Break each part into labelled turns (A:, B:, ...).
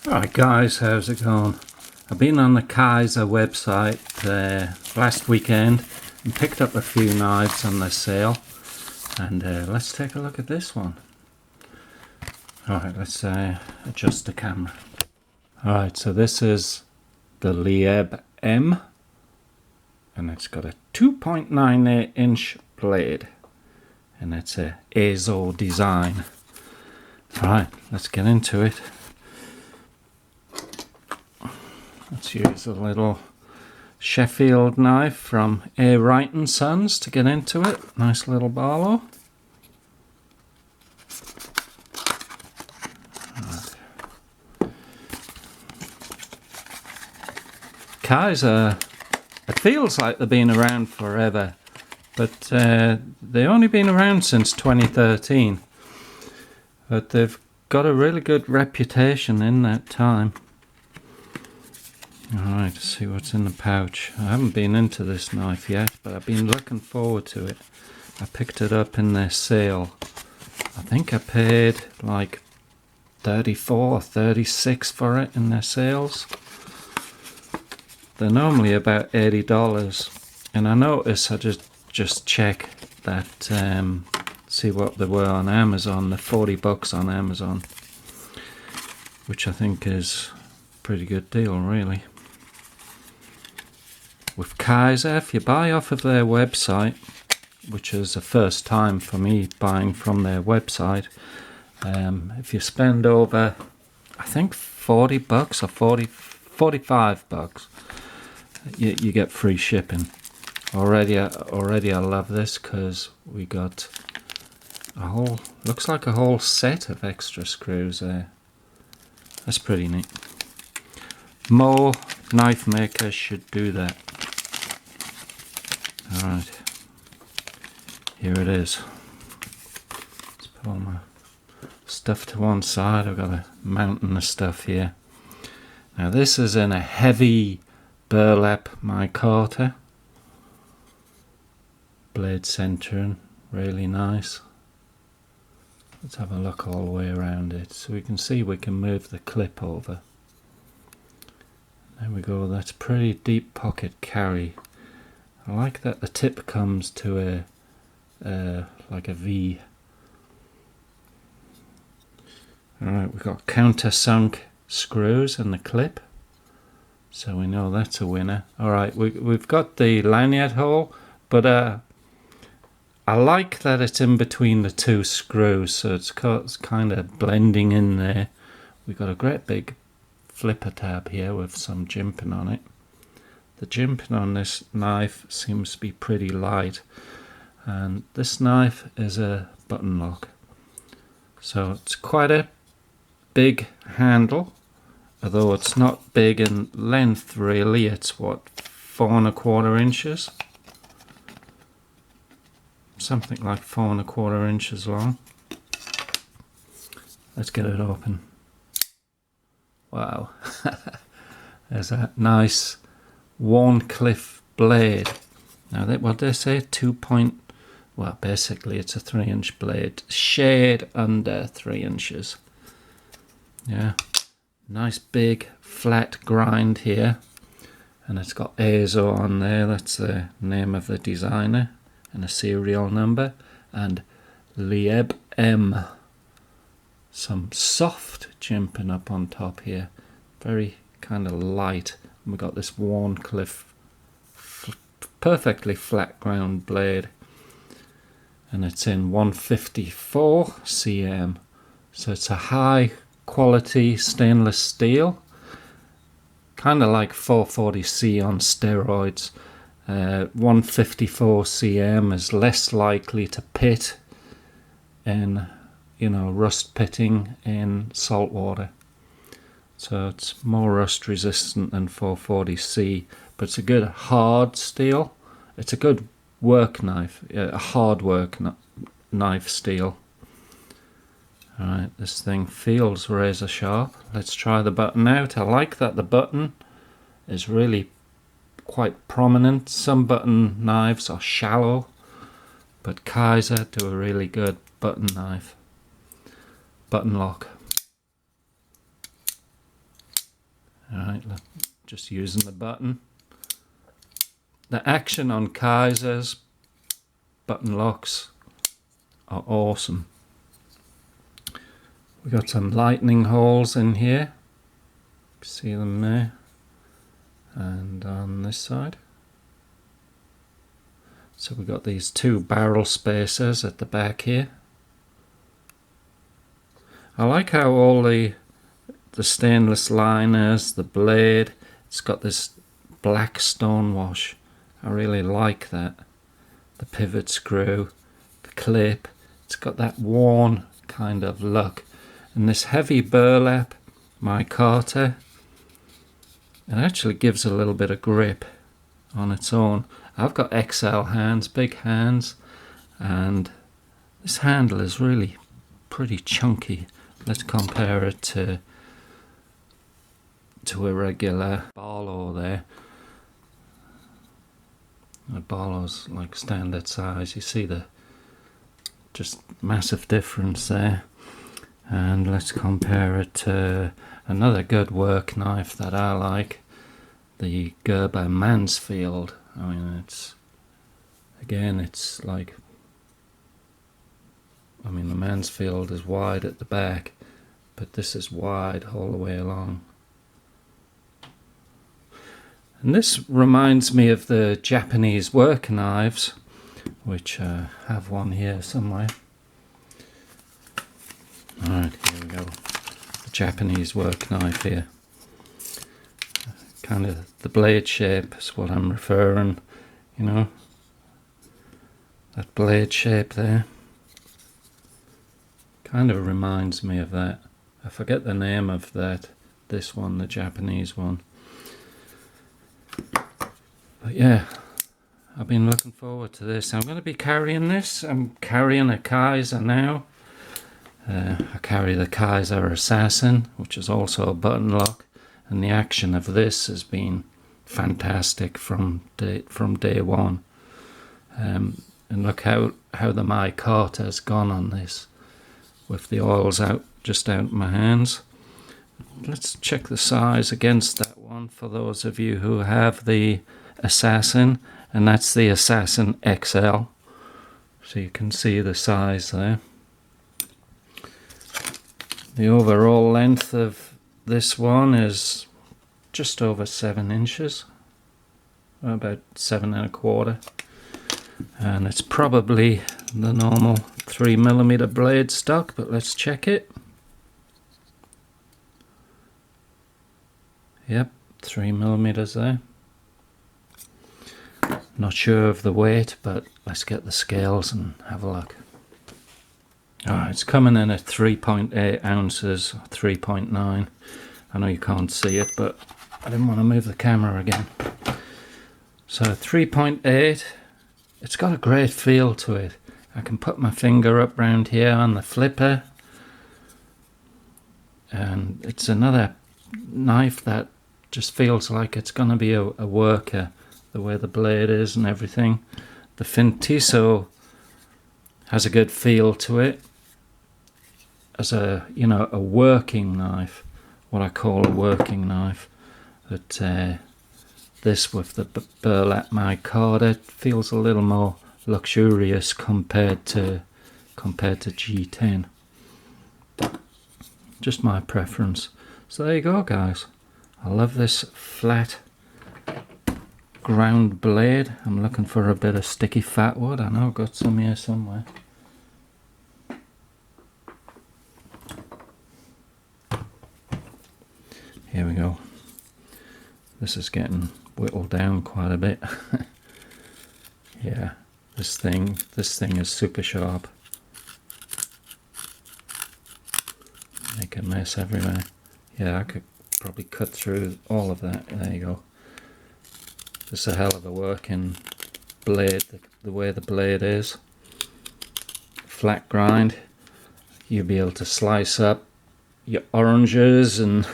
A: Alright guys, how's it going? I've been on the Kizer website last weekend and picked up a few knives on their sale, and let's take a look at this one. Alright, let's adjust the camera. Alright, so this is the Lieb M, and it's got a 2.98 inch blade, and it's a Azo design. Alright, let's get into it. Let's use a little Sheffield knife from A. Wright & Sons to get into it. Nice little Barlow. Kizer, it feels like they've been around forever, but they've only been around since 2013. But they've got a really good reputation in that time. Alright, let's see what's in the pouch. I haven't been into this knife yet, but I've been looking forward to it. I picked it up in their sale. I think I paid like 34 or 36 for it in their sales. They're normally about $80, and I noticed I just check that, see what they were on Amazon. They're $40 on Amazon, which I think is a pretty good deal, really. With Kizer, if you buy off of their website, which is the first time for me buying from their website, if you spend over, I think $40 or $45, you get free shipping. Already I love this because we got a whole, looks like a whole set of extra screws there. That's pretty neat. More knife makers should do that. Alright, here it is. Let's put all my stuff to one side. I've got a mountain of stuff here. Now this is in a heavy burlap MICARTA. Blade centering, really nice. Let's have a look all the way around it so we can see we can move the clip over. There we go, that's pretty deep pocket carry. I like that the tip comes to a like a V. Alright, we've got countersunk screws in the clip, so we know that's a winner. Alright, we've got the lanyard hole, but I like that it's in between the two screws, so it's kind of blending in there. We've got a great big flipper tab here with some jimping on it. The jimping on this knife seems to be pretty light, and this knife is a button lock, so it's quite a big handle, although it's not big in length really. It's what, 4¼ inches, something like 4¼ inches long. Let's get it open. Wow. There's that nice Warncliffe blade. Now what they say, well, basically it's a 3-inch blade, shade under 3 inches. Yeah, nice big flat grind here, and it's got Azo on there. That's the name of the designer and a serial number, and Lieb M. Some soft jimping up on top here, very kind of light. We got this Warncliffe perfectly flat ground blade, and it's in 154 cm, so it's a high quality stainless steel, kind of like 440C on steroids. 154 cm is less likely to pit in, you know, rust pitting in salt water. So it's more rust resistant than 440C, but it's a good hard steel. It's a good work knife, a hard work knife steel. Alright, this thing feels razor sharp. Let's try the button out. I like that the button is really quite prominent. Some button knives are shallow, but Kizer do a really good button knife. Button lock. Right, look, just using the button. The action on Kizer's button locks are awesome. We got some lightning holes in here. See them there? And on this side. So we've got these two barrel spacers at the back here. I like how all the stainless liners, the blade, it's got this black stone wash. I really like that. The pivot screw, the clip, it's got that worn kind of look. And this heavy burlap micarta, it actually gives a little bit of grip on its own. I've got XL hands, big hands, and this handle is really pretty chunky. Let's compare it to a regular Barlow there. The Barlow's like standard size. You see the just massive difference there. And let's compare it to another good work knife that I like, the Gerber Mansfield. I mean, it's like, I mean, the Mansfield is wide at the back, but this is wide all the way along. And this reminds me of the Japanese work knives, which have one here somewhere. Alright, here we go. The Japanese work knife here. Kind of the blade shape is what I'm referring, you know. That blade shape there. Kind of reminds me of that. I forget the name of that. This one, the Japanese one. But yeah, I've been looking forward to this. I'm going to be carrying this. I'm carrying a Kizer now. I carry the Kizer Assassin, which is also a button lock, and the action of this has been fantastic from day one. And look how the MICARTA has gone on this, with the oils out just out of my hands. Let's check the size against that one for those of you who have the Assassin, and that's the Assassin XL. So you can see the size there. The overall length of this one is just over 7 inches, about 7¼ and it's probably the normal 3mm blade stock, but let's check it. Yep, 3mm there. Not sure of the weight, but let's get the scales and have a look. It's coming in at 3.8 ounces, 3.9. I know you can't see it, but I didn't want to move the camera again. So 3.8, it's got a great feel to it. I can put my finger up round here on the flipper, and it's another knife that just feels like it's going to be a worker, the way the blade is and everything. The Fintiso has a good feel to it as a working knife, what I call a working knife. But this with the burlap micarta feels a little more luxurious compared to G10. Just my preference. So there you go, guys. I love this flat ground blade. I'm looking for a bit of sticky fat wood. I know I've got some here somewhere. Here we go. This is getting whittled down quite a bit. Yeah, this thing is super sharp. Make a mess everywhere. Yeah, I could probably cut through all of that. There you go. This is a hell of a working blade, the way the blade is. Flat grind. You'll be able to slice up your oranges and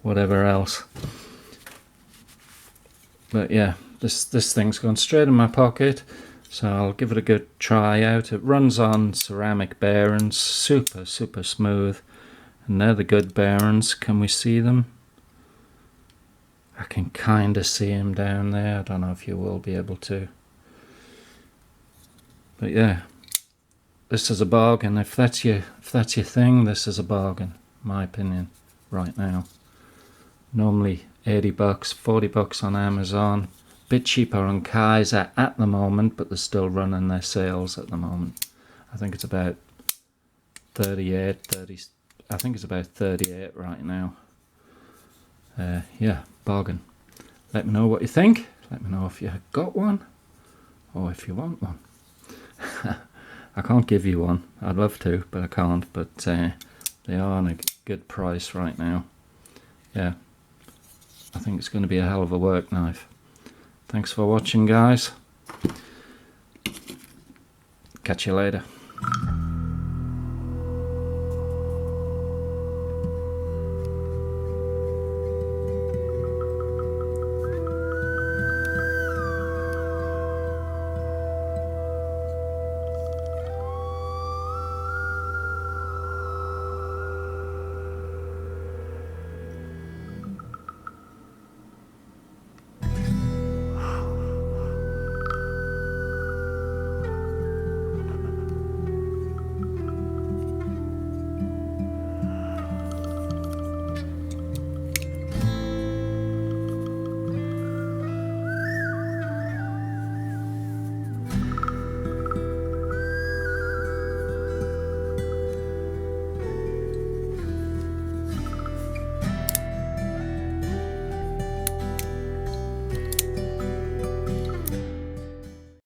A: whatever else. But yeah, this thing's gone straight in my pocket, so I'll give it a good try out. It runs on ceramic bearings, super smooth, and they're the good bearings. Can we see them? I can kind of see him down there. I don't know if you will be able to. But yeah, this is a bargain. If that's your thing, this is a bargain, in my opinion, right now. Normally 80 bucks, 40 bucks on Amazon. Bit cheaper on Kizer at the moment, but they're still running their sales at the moment. I think it's about 38, 30. I think it's about 38 right now. Yeah, bargain. Let me know what you think. Let me know if you got one or if you want one. I can't give you one. I'd love to, but I can't. But they are on a good price right now. Yeah, I think it's going to be a hell of a work knife. Thanks for watching, guys. Catch you later.